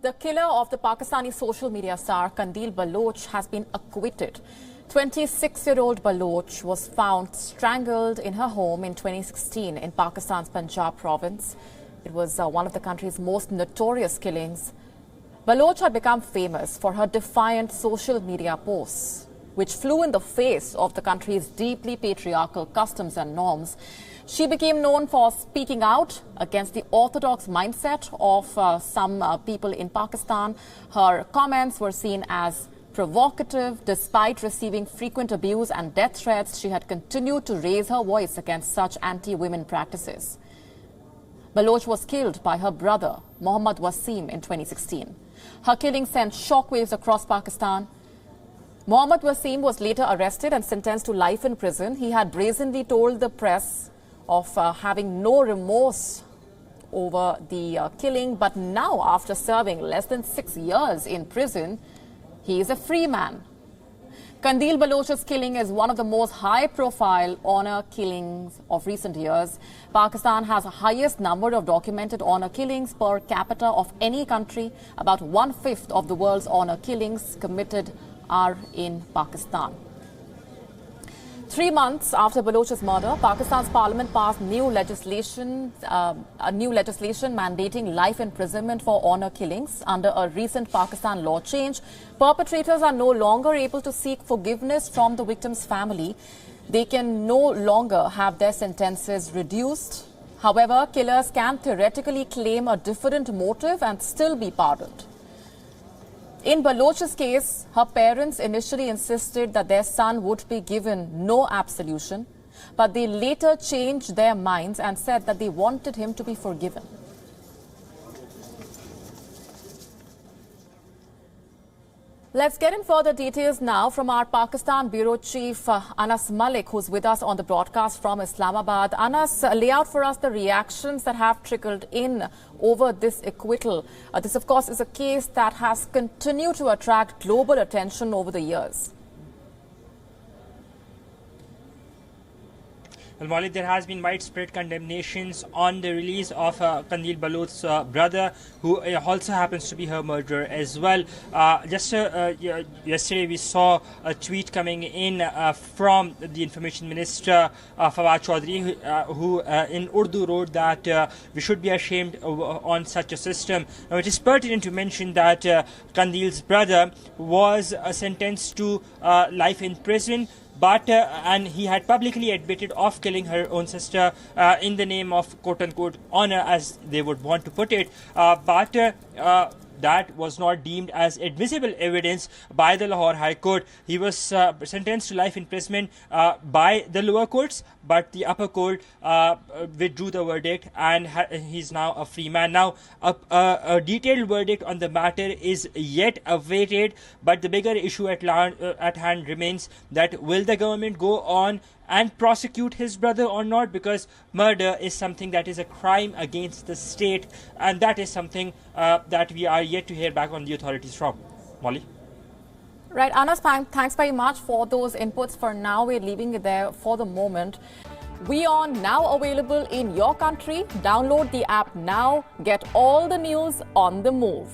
The killer of the Pakistani social media star Qandeel Baloch has been acquitted. 26-year-old Baloch was found strangled in her home in 2016 in Pakistan's Punjab province. It was one of the country's most notorious killings. Baloch had become famous for her defiant social media posts, which flew in the face of the country's deeply patriarchal customs and norms. She became known for speaking out against the orthodox mindset of some people in Pakistan. Her comments were seen as provocative. Despite receiving frequent abuse and death threats, she had continued to raise her voice against such anti-women practices. Baloch was killed by her brother, Mohammad Wasim, in 2016. Her killing sent shockwaves across Pakistan. Mohammad Wasim was later arrested and sentenced to life in prison. He had brazenly told the press of having no remorse over the killing. But now, after serving less than 6 years in prison, he is a free man. Qandeel Baloch's killing is one of the most high-profile honor killings of recent years. Pakistan has the highest number of documented honor killings per capita of any country. About 1/5 of the world's honor killings committed are in Pakistan. 3 months after Baloch's murder, Pakistan's parliament passed new legislation mandating life imprisonment for honor killings. Under a recent Pakistan law change, perpetrators are no longer able to seek forgiveness from the victim's family. They can no longer have their sentences reduced. However, killers can theoretically claim a different motive and still be pardoned. In Baloch's case, her parents initially insisted that their son would be given no absolution, but they later changed their minds and said that they wanted him to be forgiven. Let's get in further details now from our Pakistan Bureau Chief Anas Malik, who's with us on the broadcast from Islamabad. Anas, lay out for us the reactions that have trickled in over this acquittal. This, of course, is a case that has continued to attract global attention over the years. Well, Molly, there has been widespread condemnations on the release of Qandeel Baloch's brother, who also happens to be her murderer as well. Yesterday we saw a tweet coming in from the Information Minister, Fawad Chaudhry, who in Urdu wrote that we should be ashamed on such a system. Now, it is pertinent to mention that Qandeel's brother was sentenced to life in prison, but and he had publicly admitted of killing her own sister in the name of quote-unquote honor, as they would want to put it. But that was not deemed as admissible evidence by the Lahore High Court. He was sentenced to life imprisonment by the lower courts, but the upper court withdrew the verdict, and he's now a free man. Now, a detailed verdict on the matter is yet awaited, but the bigger issue at hand remains that will the government go on and prosecute his brother or not, because murder is something that is a crime against the state, and that is something that we are yet to hear back on the authorities from. Molly? Right, Anas, thanks very much for those inputs. For now, we're leaving it there for the moment. WION now available in your country. Download the app now. Get all the news on the move.